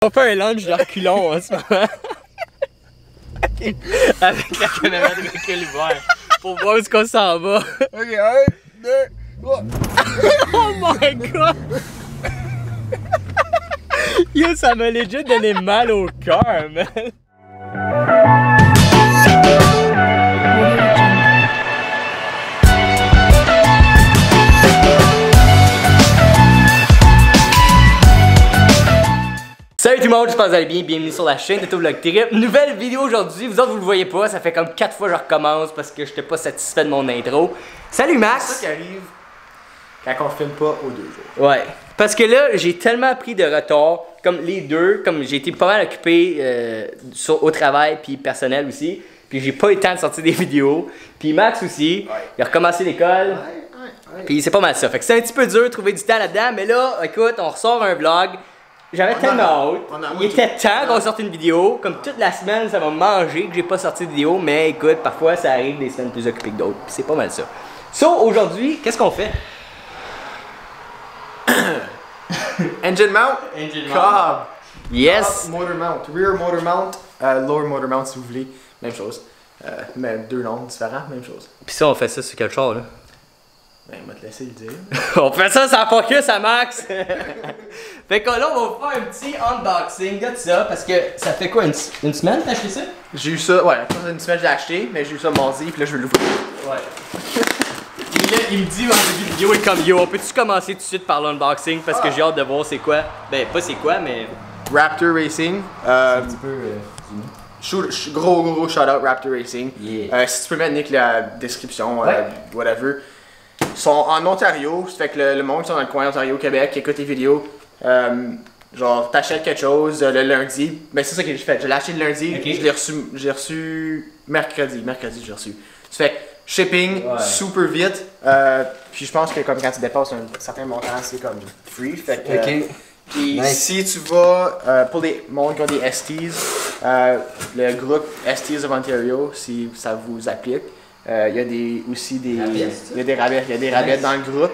On fait un lunch de reculons en ce moment. Avec la caméra de recul ouvert. Pour voir où est-ce qu'on s'en va. Ok, 1, 2, 3. Oh my god! Yo, ça m'a legit donné mal au cœur, man. Salut tout le monde, j'espère que vous allez bien, bienvenue sur la chaîne de Vlog Trip. Nouvelle vidéo aujourd'hui, vous autres vous le voyez pas, ça fait comme 4 fois que je recommence parce que j'étais pas satisfait de mon intro. Salut Max! C'est ça qui arrive quand on filme pas aux 2 jours. Ouais, parce que là j'ai tellement pris de retard, comme les deux, comme j'ai été pas mal occupé au travail puis personnel aussi, puis j'ai pas eu le temps de sortir des vidéos. Puis Max aussi, il a recommencé l'école, puis c'est pas mal ça. Fait que c'est un petit peu dur de trouver du temps là-dedans, mais là, écoute, on ressort un vlog. J'avais tellement hâte. Il était temps qu'on sorte une vidéo. Comme toute la semaine, ça m'a mangé que j'ai pas sorti de vidéo. Mais écoute, parfois ça arrive des semaines plus occupées que d'autres. C'est pas mal ça. So, aujourd'hui, qu'est-ce qu'on fait? Engine mount. Engine mount. Cobb. Yes. Motor mount. Rear motor mount. Lower motor mount si vous voulez. Même chose. Mais 2 noms différents, même chose. Puis ça, on fait ça sur quel char là? Ben, on va te laisser le dire. On fait ça sans focus à Max! Fait que là, on va vous faire un petit unboxing de ça parce que ça fait quoi, une semaine t'as acheté ça? J'ai eu ça, ouais, une semaine j'ai acheté, mais j'ai eu ça mardi, puis là je vais l'ouvrir. Ouais. Et là, il me dit en début de vidéo, il est comme yo, on peut-tu commencer tout de suite par l'unboxing parce que j'ai hâte de voir c'est quoi? Ben, pas c'est quoi, mais. Raptor Racing. Un petit peu. Gros shout out Raptor Racing. Yeah. Si tu peux mettre Nick la description, whatever. Ils sont en Ontario, ça fait que le monde qui sont dans le coin Ontario, Québec, qui écoute les vidéos, genre t'achètes quelque chose le lundi, ben c'est ça que j'ai fait, je l'ai acheté le lundi, okay. Je l'ai reçu mercredi j'ai reçu. Ça fait que shipping super vite, puis je pense que comme quand tu dépasses un certain montant c'est comme free, fait que puis si tu vas, pour les monde qui ont des STs, le groupe STs of Ontario, si ça vous applique, il y a aussi des rabais dans le groupe.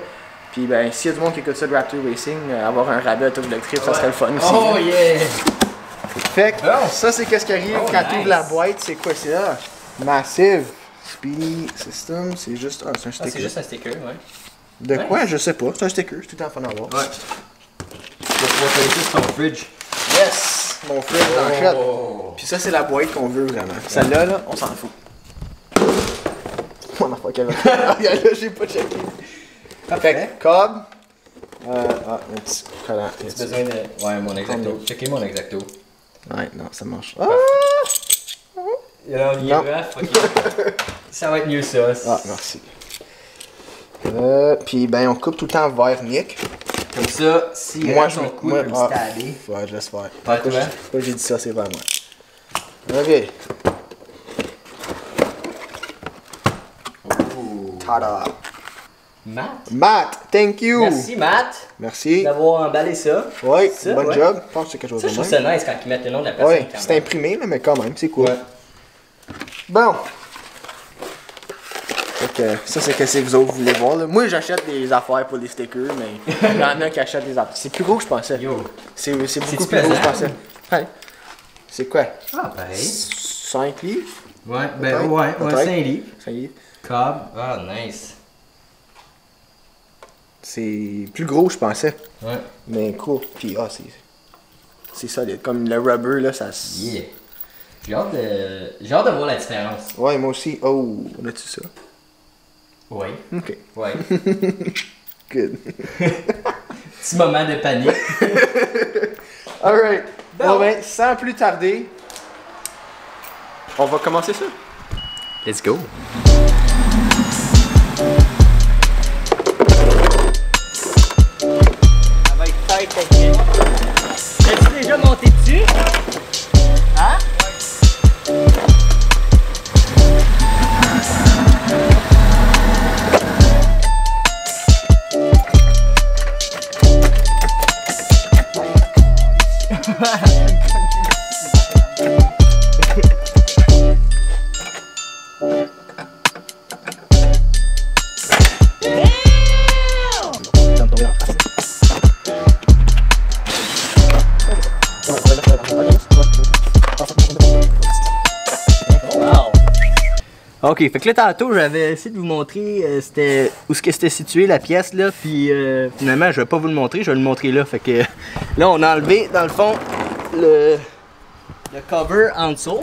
Puis ben s'il y a du monde qui écoute ça de Raptor Racing, avoir un rabais à Vlog Trip, ça serait le fun aussi. Oh yeah! Fait que ça c'est qu'est-ce qui arrive quand tu ouvres la boîte, c'est quoi ça? Massive Speedy System, c'est juste c'est un sticker. C'est juste un sticker, ouais. De quoi? Je sais pas, c'est un sticker, c'est tout le temps fun à voir. Ouais. Tu vas pouvoir connecter sur ton fridge. Yes! Mon fridge d'enchette. Puis ça c'est la boîte qu'on veut vraiment. Celle-là, là, on s'en fout. Mon enfant qu'elle là, j'ai pas checké. Fait que, Cobb. Un petit collant. Tu as besoin de. Ouais, mon exacto. Checker mon exacto. Ouais, non, ça marche. Il est rough, ok. Ça va être mieux ça. Ah, merci. Puis ben, on coupe tout le temps vers Nick. Comme ça, si moi je coupe, je vais me stabber. Ouais, je laisse faire. Pourquoi j'ai dit ça, c'est vers moi. Ok. Tada! Matt, thank you! Merci Matt! Merci d'avoir emballé ça. Oui, bon job. Je pense que c'est quelque chose de même. Je trouve ça nice quand ils mettent le nom de la personne. Oui, c'est imprimé, mais quand même, c'est cool. Ouais. Bon. Fait que ça, c'est ce que vous autres voulez voir. Là. Moi, j'achète des affaires pour les stickers, mais il y en a qui achètent des affaires. C'est plus gros que je pensais. C'est beaucoup plus gros que je pensais. Ouais. C'est quoi? Ah, ben. 5 livres? Ouais, ben ouais, 5 livres. 5 livres. Cobb. Ah, nice. C'est plus gros que je pensais. Ouais. Mais cool. Puis, c'est solide. Comme le rubber, là, ça... Yeah. J'ai hâte de voir la différence. Ouais, moi aussi. Oh, on a-tu ça? Oui. Ok. Ouais. Good. Petit moment de panique. Alright. Bon ben, sans plus tarder, on va commencer ça. Let's go. Ça va être tight, t'inquiète. T'as-tu déjà monté dessus? Hein? Wow! Ok, fait que là tantôt j'avais essayé de vous montrer où c'était situé la pièce là, puis finalement je vais pas vous le montrer, je vais le montrer là. Fait que là on a enlevé dans le fond le cover en dessous.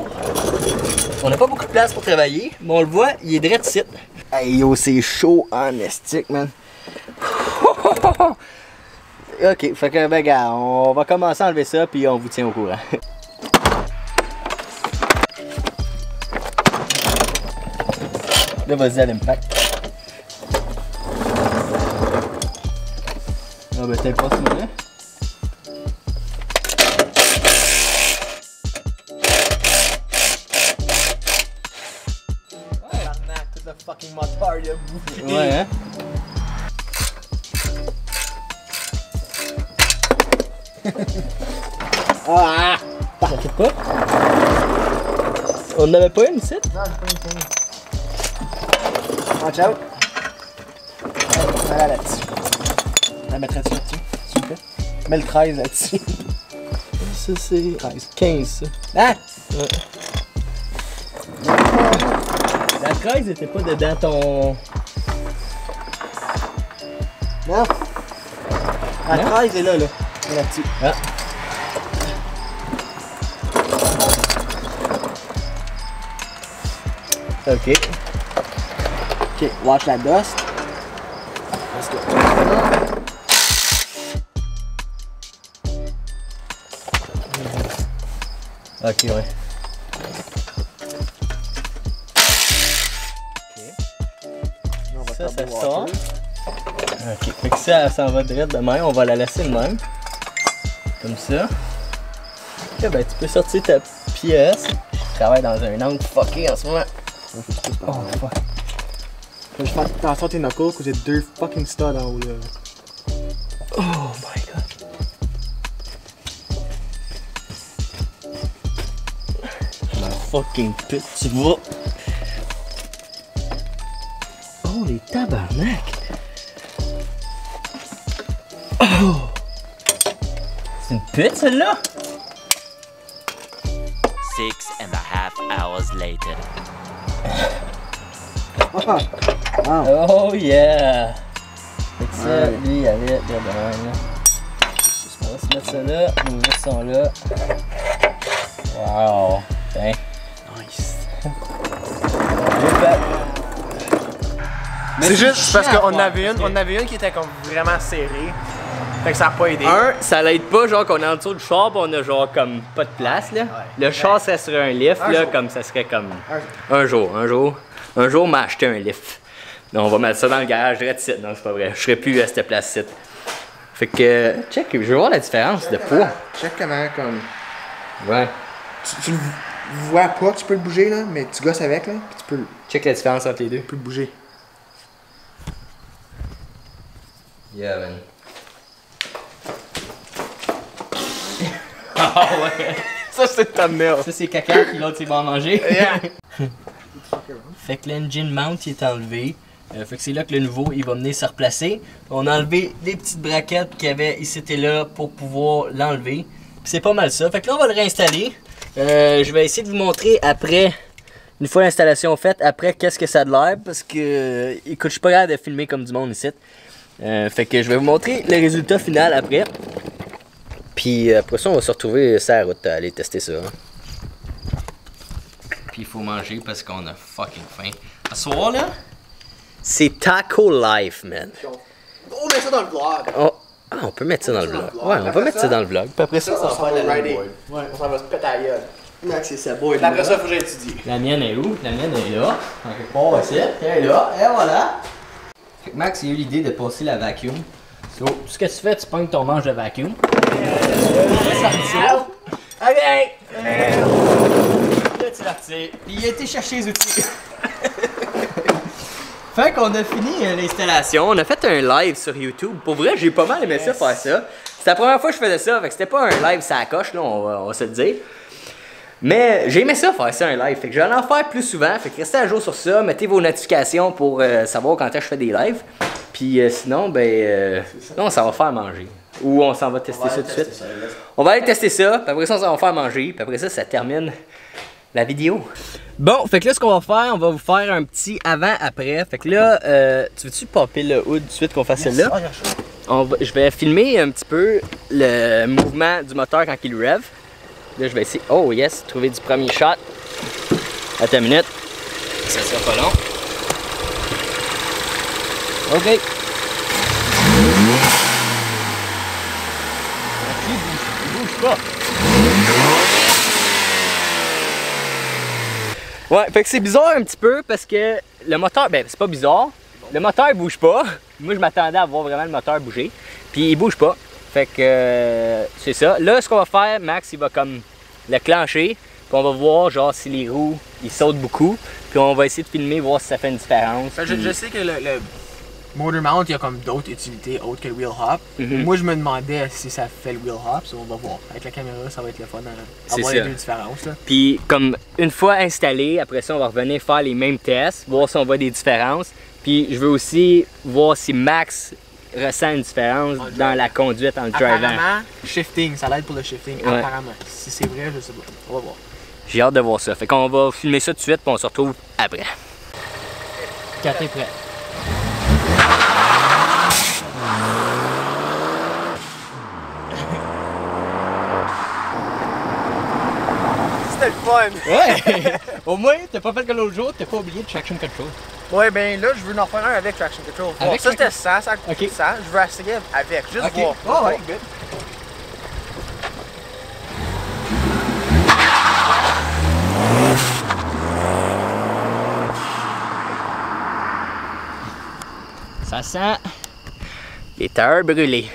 On n'a pas beaucoup de place pour travailler, mais on le voit, il est direct ici. Hey yo, c'est chaud en estique, man. Ok, fait que ben gars, on va commencer à enlever ça puis on vous tient au courant. Là, vas-y à l'impact. Ah ben t'es pas ce moment-là. Tout le fucking moteur, il a bouffé. Ouais, hein? Ah! Ça fait pas? On n'avait pas une ici? Non, j'ai pas une. Watch out. Voilà là-dessus. La mettrais-tu là-dessus, s'il vous plaît? Mets le 13 là-dessus. Ça c'est 13. 15 ça. Hein? Ouais. La 13 était pas dedans ton... Non. La Non? 13 est là, là. Là-dessus. Ah. Ok. Ok, watch la dust. Let's go. Ok, ouais. Ça sort. Ok, fait que ça s'en va direct de même, on va la laisser de même. Comme ça. Ok, ben tu peux sortir ta pièce. Je travaille dans un angle fucké en ce moment. Oh fuck. Faut que je fasse attention à tes knuckles, parce que j'ai 2 fucking studs en haut là. Oh my god. La fucking pute, tu vois. Oh les tabarnak. Oh. C'est une pute celle-là? 6.5 hours later. Oh yeah! Fait que ça, Ouais. lui, il avait de là. On va se mettre ça là, ouvrir ça là. Wow! Tiens. Nice! C'est juste parce qu'on avait une qui était comme vraiment serrée. Fait que ça a pas aidé. Ça l'aide pas, genre qu'on est en dessous du char, pis on a genre comme pas de place là. Le char, ça serait un lift Un là, jour. comme ça serait comme. Un jour, m'a acheté un lift. Donc, on va mettre ça dans le garage, direct ici. Non, c'est pas vrai. Je serais plus à cette place-ci. Fait que, check, je veux voir la différence de poids. Check comment comme. Ouais. Tu le vois pas que tu peux le bouger là, mais tu gosses avec là, pis tu peux Check la différence entre les deux. le bouger. Yeah, man. Ah ouais. Ça c'est thumbnail. Ça, c'est caca, puis l'autre, c'est bon à manger. Yeah. Fait que l'engine mount il est enlevé. Fait que c'est là que le nouveau il va venir se replacer. On a enlevé les petites braquettes qu'il y avait ici et là pour pouvoir l'enlever. Puis c'est pas mal ça. Fait que là on va le réinstaller. Je vais essayer de vous montrer après, une fois l'installation faite, après qu'est-ce que ça a de l'air. Parce que écoute, je suis pas capable de filmer comme du monde ici. Fait que je vais vous montrer le résultat final après. Puis après ça on va se retrouver sur la route à aller tester ça. Hein. Puis il faut manger parce qu'on a fucking faim. À ce soir là, c'est Taco Life, man. On met ça dans le vlog. Oh. Ah, on peut mettre ça dans le vlog. Ouais, on va mettre ça dans le vlog. Puis après ça, Ça, on ça va va faire rider. la Ouais, on s'en va se péter à la gueule. Max, c'est sa boy. Après ça, faut que j'étudie. La mienne est où? La mienne est là. En quelque part ici. Elle est là. Et voilà. Fait que Max, il a eu l'idée de passer la vacuum. So, tout ce que tu fais, tu pognes ton manche de vacuum. Ok! Là, tu la retires. Puis il a été chercher les outils. Fait qu'on a fini l'installation. On a fait un live sur YouTube. Pour vrai, j'ai pas mal aimé ça faire ça. C'était la première fois que je faisais ça. Fait que c'était pas un live ça coche, là, on va se le dire. Mais j'ai aimé ça faire ça un live. Fait que je vais en faire plus souvent. Fait que restez à jour sur ça. Mettez vos notifications pour savoir quand est-ce que je fais des lives. Puis sinon, ben, non, ça va faire manger. ou on s'en va tester ça tout de suite? On va aller tester ça, puis après ça, on va faire manger, puis après ça, ça termine la vidéo. Bon, fait que là, ce qu'on va faire, on va vous faire un petit avant-après. Fait que là, tu veux-tu popper le hood tout de suite qu'on fasse celle-là? Je vais filmer un petit peu le mouvement du moteur quand il rêve. Là, je vais essayer, oh yes, trouver du premier shot. Attends une minute. Ça sera pas long. OK. Il bouge pas. Ouais, fait que c'est bizarre un petit peu parce que le moteur, ben c'est pas bizarre. Le moteur il bouge pas. Moi je m'attendais à voir vraiment le moteur bouger. Puis il bouge pas. Fait que c'est ça. Là ce qu'on va faire, Max il va comme le clencher. Puis on va voir genre si les roues ils sautent beaucoup. Puis on va essayer de filmer, voir si ça fait une différence. Je sais que le motor mount, il y a comme d'autres utilités autres que le wheel hop. Moi, je me demandais si ça fait le wheel hop, on va voir. Avec la caméra, ça va être le fun d'avoir les deux différences. Là. Puis, comme une fois installé, après ça, on va revenir faire les mêmes tests, voir si on voit des différences. Puis, je veux aussi voir si Max ressent une différence dans la conduite en le drivant. Apparemment, shifting, ça l'aide pour le shifting. Ouais. Apparemment. Si c'est vrai, je sais pas. On va voir. J'ai hâte de voir ça. Fait qu'on va filmer ça tout de suite, puis on se retrouve après. Quand t'es prêt. C'était le fun! Ouais! Au moins, t'as pas fait comme l'autre jour, t'as pas oublié de traction control. Ouais, ben là, je veux en faire un avec traction control. Bon, ça c'était ça a coûté ça. Je veux essayer avec, juste voir. Oh, ouais, good. Ça sent les tailleurs brûlés.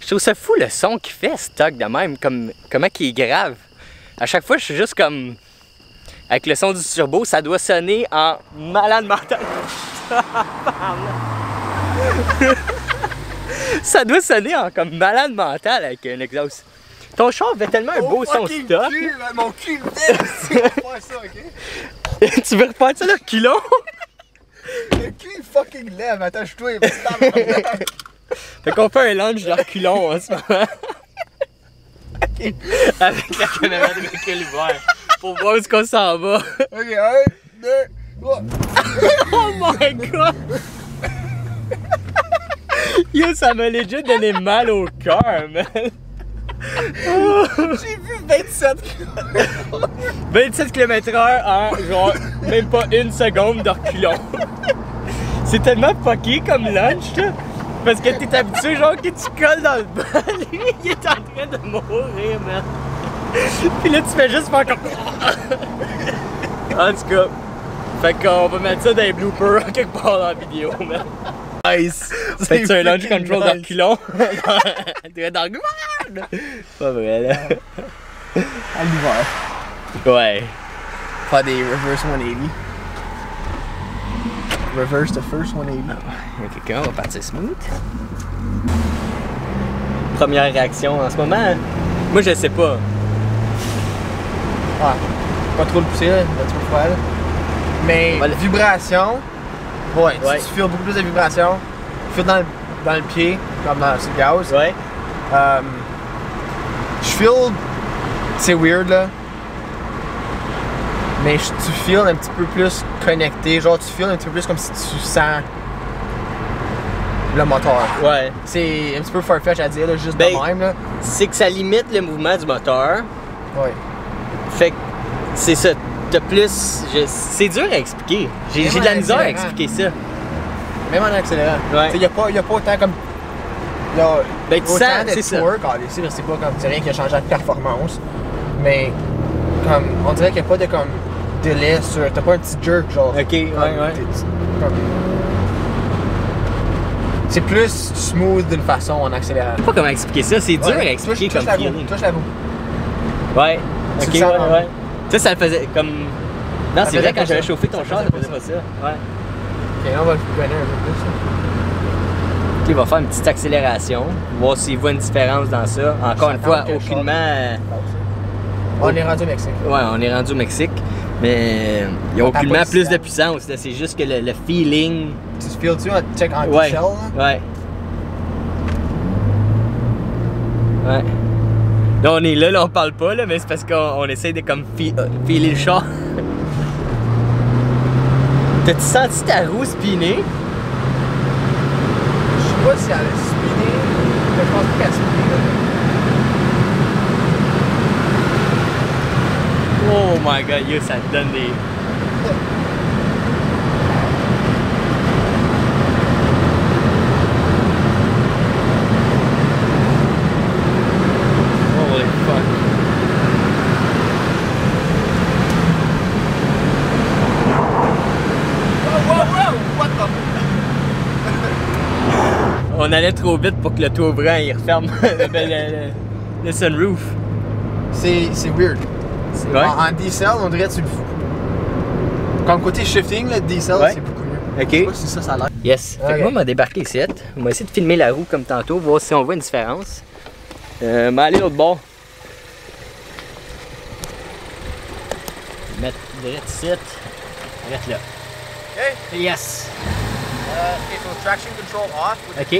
Je trouve ça fou le son qu'il fait, stock de même, comment qu'il est grave. À chaque fois, je suis juste comme... Avec le son du turbo, ça doit sonner en malade mental. Ça doit sonner en comme malade mental avec un exhaust. Ton char fait tellement un beau son stock. Mon cul tu veux faire ça, ok? Tu veux refaire ça là, reculons? Le cul fucking lève, attache-toi, Fait qu'on fait un lunge de reculons en ce moment. Avec la caméra de recul ouvert. Pour voir où est-ce qu'on s'en va. Ok, 1, 2, 3. Oh my god! Yo, ça m'a legit donné mal au cœur, man. J'ai vu 27 km/h. 27 km/h en genre même pas une seconde de reculons. C'est tellement fucké comme lunch, là. Parce que t'es habitué, genre, que tu colles dans le bas. Lui, il est en train de mourir, man. Puis là, tu fais juste faire comme... En tout cas, fait qu'on va mettre ça dans les bloopers quelque part dans la vidéo, man. Nice! Fais-tu un launch control de reculons? Dans le gouvernement! Pas vrai, là. À l'hiver. Ouais. Faire des reverse 180. Reverse the first 180. Quelqu'un va partir smooth. Première réaction en ce moment, moi je sais pas. Ouais. Pas trop le pousser, là, tu peux le faire. Là. Mais la vibration, ouais, tu files beaucoup plus de vibration. Tu files dans le pied, comme dans le gaz. Ouais. Je feel, c'est weird là. Mais tu feels un petit peu plus connecté, genre tu feels un petit peu plus comme si tu sens le moteur. Ouais. C'est un petit peu farfetch à dire, là, juste de même. Là. C'est que ça limite le mouvement du moteur. Ouais. Fait que c'est ça. T'as plus. C'est dur à expliquer. J'ai de la misère à expliquer ça. Même en accélérant. Ouais. Il n'y a pas autant comme. Là, ben tu sens, c'est ça. C'est pas comme. C'est rien qui a changé de performance. Mais comme. On dirait qu'il n'y a pas de comme. Délai sur. T'as pas un petit jerk genre. Ok, ouais. C'est plus smooth d'une façon en accélérant. Je sais pas comment expliquer ça, c'est dur à expliquer comme feeling. Touche la boue. Ouais, tu ok, le sens, ouais. Ça le faisait comme. Non, c'est vrai, quand j'avais chauffé ton char, ça faisait pas ça. Ouais. Ok, là, on va le donner un peu plus. Ok, il va faire une petite accélération, voir s'il voit une différence dans ça. Encore une fois, aucunement. On est rendu au Mexique. Ouais, on est rendu au Mexique. Mais il n'y a aucunement plus de puissance. C'est juste que le feeling. Tu te feels-tu en check en shell? Ouais. Ouais. Là, on est là, on parle pas, là, mais c'est parce qu'on essaie de comme filer le char. T'as-tu senti ta roue spinner? Je sais pas si elle a spinné, mais je pense pas qu'elle a spinné. Oh my god, yo, ça te donne des... Holy fuck. What the... On allait trop vite pour que le toit ouvrant il referme le sunroof. C'est weird. Ouais. En D-Cell, on dirait que tu le fous. Comme côté shifting, le D-Cell, Ouais. c'est beaucoup mieux. Ok. Je sais pas si ça a l'air. Yes. Fait que Ok. moi, on m'a débarqué ici. On va essayer de filmer la roue comme tantôt, voir si on voit une différence. Mais aller l'autre bord. Mettre direct ici. Arrête là. Ok. Yes. Ok, so traction control off. Ok.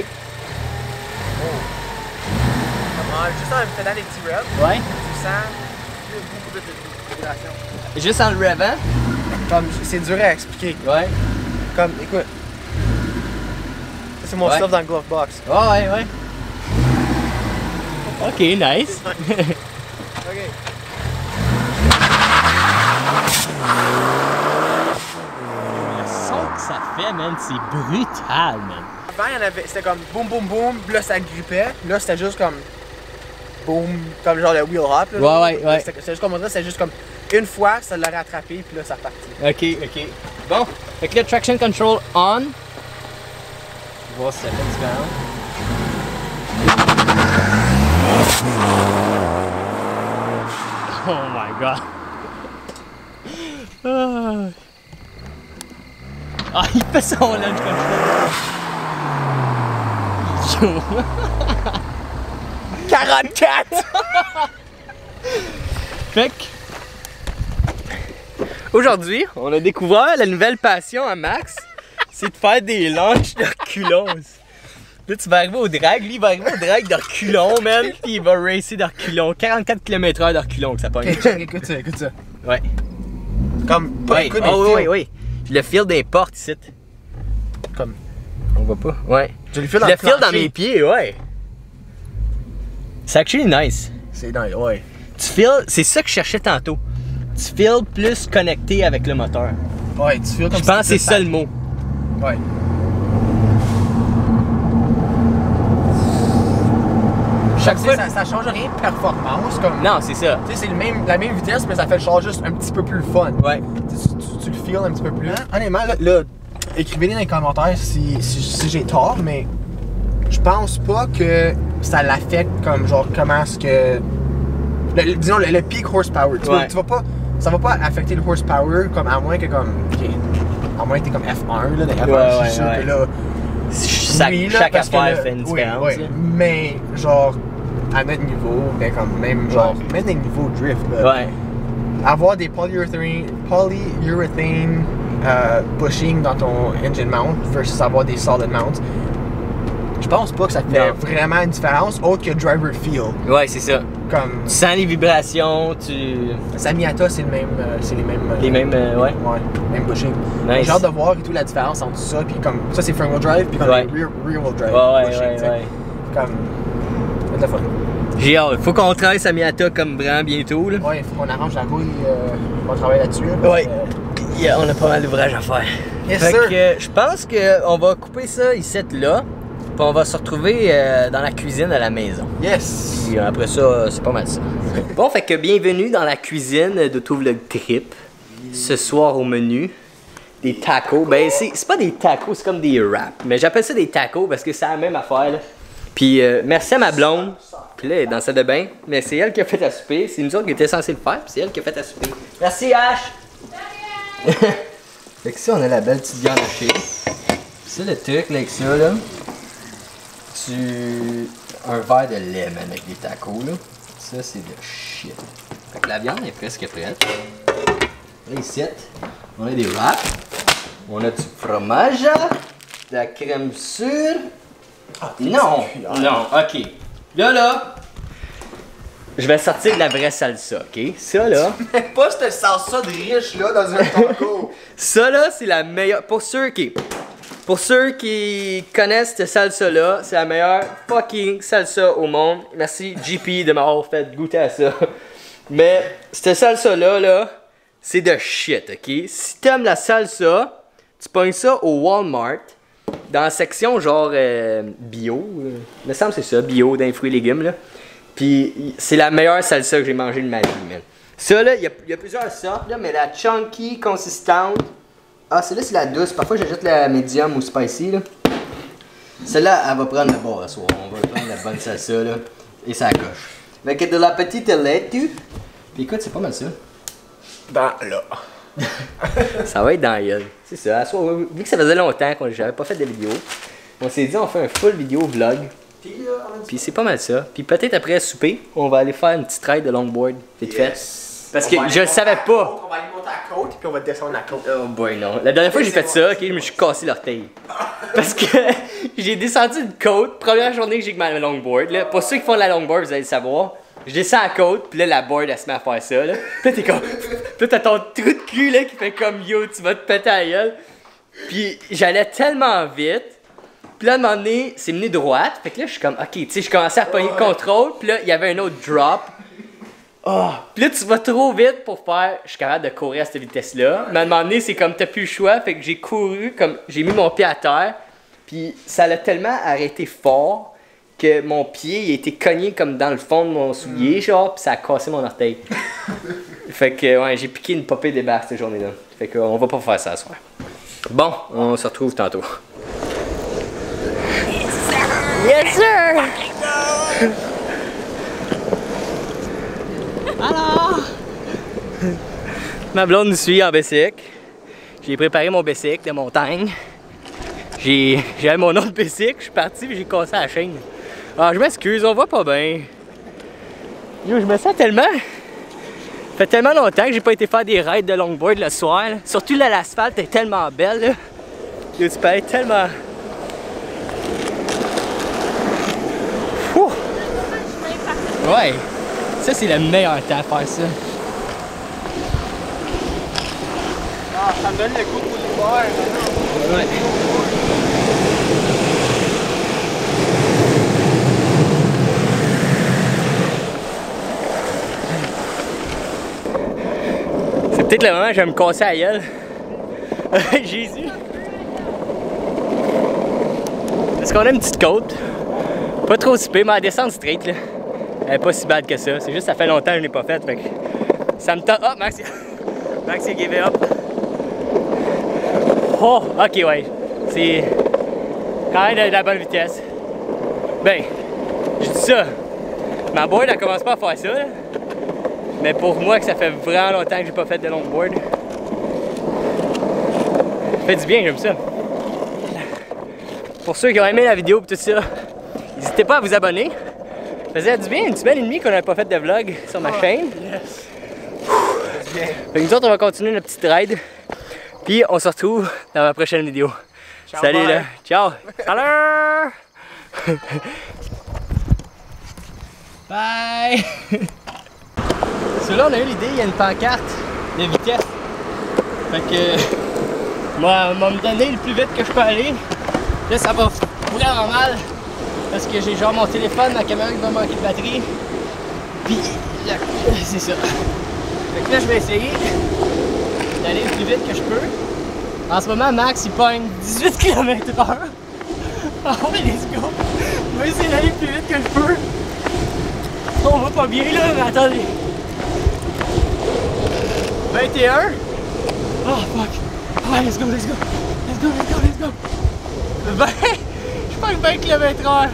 Juste en faisant des petits revs, Ouais. tu sens beaucoup de vibration. Juste en le revant. Comme, c'est dur à expliquer. Ouais. Comme, écoute. Ça, c'est mon Ouais. stuff dans le glove box. Oh, ouais, ouais. Ok, nice. Ok. Le son que ça fait, man, c'est brutal, man. Avant, il y en avait, c'était comme boum boum boum, puis là ça grippait. Là, c'était juste comme boum, comme genre le wheel hop. Là, Ouais, ouais. C'était juste comme on dirait, c'était juste comme une fois, ça l'a rattrapé, puis là ça repartit. Ok, ok. Bon, fait que le traction control on. On va voir si ça fait différent. Oh my god. Ah, il fait son launch control. 44! Fait que aujourd'hui, on a découvert la nouvelle passion à Max, c'est de faire des launches de reculons. Là, tu vas arriver au drag, lui il va arriver au drag de reculons, man, puis il va racer de reculons. 44 km/h de reculons que ça pogne. Ok, check, écoute ça, écoute ça. Ouais. Comme, pas Ouais. écoute, Oh, mais oui, feel. oui. Le fil des portes ici. Comme, On voit pas. Ouais. je le feel Je dans le le fil dans plancher. mes pieds, ouais. C'est actually nice. C'est dans ouais. Tu feels, c'est ça que je cherchais tantôt. Tu feels plus connecté avec le moteur. Ouais, tu feel comme Je pense que c'est ça le mot. Ouais. Chaque fois. Ça change rien de performance, comme. Non, c'est ça. Tu sais, c'est la même vitesse, mais ça fait le char juste un petit peu plus fun. Ouais. Tu le feels un petit peu plus. Honnêtement, là écrivez-les dans les commentaires si j'ai tort, mais je pense pas que ça l'affecte comme genre comment est-ce que. Disons le peak horsepower. Ouais. Tu vas pas. Ça va pas affecter le horsepower comme à moins que comme. Ok, à moins que t'es comme F1 là, de F1, Ouais, je suis sûr ouais. que là. Chaque, oui, là, chaque parce que affaire là, fait une oui, différence. oui. là. Mais genre à notre niveau, ben comme même genre même des niveaux drift là, Ouais. avoir des polyurethane bushing dans ton engine mount versus avoir des solid mounts, je pense pas que ça fait Non. vraiment une différence autre que driver feel. Ouais, c'est ça. Comme Tu sens les vibrations, tu. Samiata, c'est le même, c'est les mêmes. Les mêmes. Ouais. Ouais, même bushing. Nice. J'ai hâte de voir et tout la différence entre ça puis comme ça c'est front wheel drive puis comme Ouais. rear wheel drive Ouais, bushing, ouais, tu sais. ouais. Comme c'est de la fun. J'ai hâte. Faut qu'on travaille sa Miata comme Bran bientôt. Là. Ouais, il faut qu'on arrange la rouille, on va travailler là-dessus. Là, parce Ouais. que, Yeah, on a pas mal d'ouvrages à faire. Yes, Fait sir. que je pense qu'on va couper ça ici là. Puis on va se retrouver dans la cuisine à la maison. Yes! Puis après ça, c'est pas mal ça. Bon, fait que bienvenue dans la cuisine de Tout Vlog Trip. Ce soir au menu, des tacos. Ben, c'est pas des tacos, c'est comme des wraps. Mais j'appelle ça des tacos parce que c'est la même affaire. Là. Puis merci à ma blonde. Puis là, elle est dans la salle de bain. Mais c'est elle qui a fait à souper. C'est nous autres qui étaient censés le faire. Puis c'est elle qui a fait à souper. Merci, Ash! Fait que ça, on a la belle petite viande hachée. C'est le truc là, avec ça, là. Un verre de lait, man, avec des tacos, là. Ça, c'est de shit. Fait que la viande est presque prête. Là, ici, on a des wraps. On a du fromage, de la crème sûre. Non, non, ok. Là, je vais sortir de la vraie salsa, ok? Ça là. Mais pas cette salsa de riche là dans un taco. Ça là, c'est la meilleure. Pour ceux qui connaissent cette salsa là, c'est la meilleure fucking salsa au monde. Merci JP de m'avoir fait goûter à ça. Mais cette salsa là, c'est de shit, ok? Si t'aimes la salsa, tu pognes ça au Walmart, dans la section genre bio. Il me semble que c'est ça, bio, dans les fruits et légumes là. Puis c'est la meilleure salsa que j'ai mangée de ma vie, man. Ça là, il y a plusieurs sortes là, mais la chunky consistante. Ah, celle-là c'est la douce. Parfois j'ajoute la medium ou spicy là. Celle-là, elle va prendre le bon à soir. On va prendre la bonne salsa là. Et ça coche. Avec de la petite laitue. Puis écoute, c'est pas mal ça. Dans là. Ça va être dans la gueule. C'est ça. À soir, vu que ça faisait longtemps que j'avais pas fait de vidéo, on s'est dit on fait un full vidéo vlog. Puis c'est pas mal ça. Puis peut-être après souper, on va aller faire une petite ride de longboard. Vite fait. Parce que je le savais pas. On va aller monter à la côte puis on va descendre la côte. Oh boy, non. La dernière fois que j'ai fait ça, ok, je me suis cassé l'orteil. Parce que j'ai descendu une côte, première journée que j'ai avec ma longboard. Là. Pour ceux qui font de la longboard, vous allez le savoir. Je descends à la côte, puis là, la board, elle se met à faire ça. Là, puis là t'es comme. Puis là, t'as ton trou de cul là, qui fait comme yo, tu vas te péter à la gueule. Puis j'allais tellement vite. Puis là, à un moment donné, c'est mené droite. Fait que là, je suis comme, ok, tu sais, je commençais à pogner le contrôle. Puis là, il y avait un autre drop. Oh. Puis là, tu vas trop vite pour faire. Je suis capable de courir à cette vitesse-là. Mais à un moment donné, c'est comme, t'as plus le choix. Fait que j'ai couru, comme, j'ai mis mon pied à terre. Puis ça l'a tellement arrêté fort que mon pied, il a été cogné comme dans le fond de mon soulier, genre. Puis ça a cassé mon orteil. Fait que, ouais, j'ai piqué une popée des barres cette journée-là. Fait que, on va pas faire ça ce soir. Bon, on se retrouve tantôt. Yes, sir! Alors! Ma blonde nous suit en bicycle. J'ai préparé mon bicycle de montagne. J'avais mon autre bicycle, je suis parti et j'ai cassé la chaîne. Alors, je m'excuse, on voit pas bien. Yo, je me sens tellement... Ça fait tellement longtemps que j'ai pas été faire des rides de longboard le soir. Là. Surtout là, l'asphalte est tellement belle. Là. Yo, tu peux être tellement... Ouh. Ouais, ça c'est le meilleur temps à faire ça. Ah, ça me donne le goût pour l'hiver. Ouais. C'est peut-être le moment où je vais me casser la gueule. Jésus! Est-ce qu'on a une petite côte? Pas trop si pire, mais la descente straight là. Elle est pas si bad que ça. C'est juste que ça fait longtemps que je l'ai pas faite. Fait que ça me tente. Oh, Max, Max il a give up. Oh, ok, ouais. C'est quand même de la bonne vitesse. Ben, je dis ça. Ma board, elle commence pas à faire ça. Là. Mais pour moi, que ça fait vraiment longtemps que j'ai pas fait de longboard. Ça fait du bien, j'aime ça. Pour ceux qui ont aimé la vidéo et tout ça, n'hésitez pas à vous abonner. Ça faisait du bien, une semaine et demie qu'on n'avait pas fait de vlog sur ma chaîne. Yes. Fait que nous autres, on va continuer notre petite ride. Puis on se retrouve dans ma prochaine vidéo. Ciao, salut bye. là. Ciao. Salut. Bye. Celui-là, on a eu l'idée, il y a une pancarte de vitesse. Fait que moi, on va me donner le plus vite que je peux aller. Là, ça va vraiment mal. Parce que j'ai genre mon téléphone, ma caméra qui va manquer de batterie. Puis là, c'est ça. Fait que là, je vais essayer d'aller le plus vite que je peux. En ce moment, Max, il pogne 18 km/h. Ah ouais, let's go! Je vais essayer d'aller le plus vite que je peux. On va pas bien là, mais attendez. 21. Oh fuck. Ouais, let's go, let's go. Let's go, let's go, let's go. 20. Je pogne 20 km/h.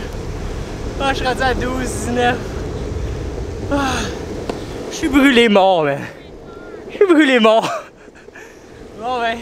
Ah, je suis rendu à 12, 19. Ah, je suis brûlé mort, man. Je suis brûlé mort. Bon, ouais.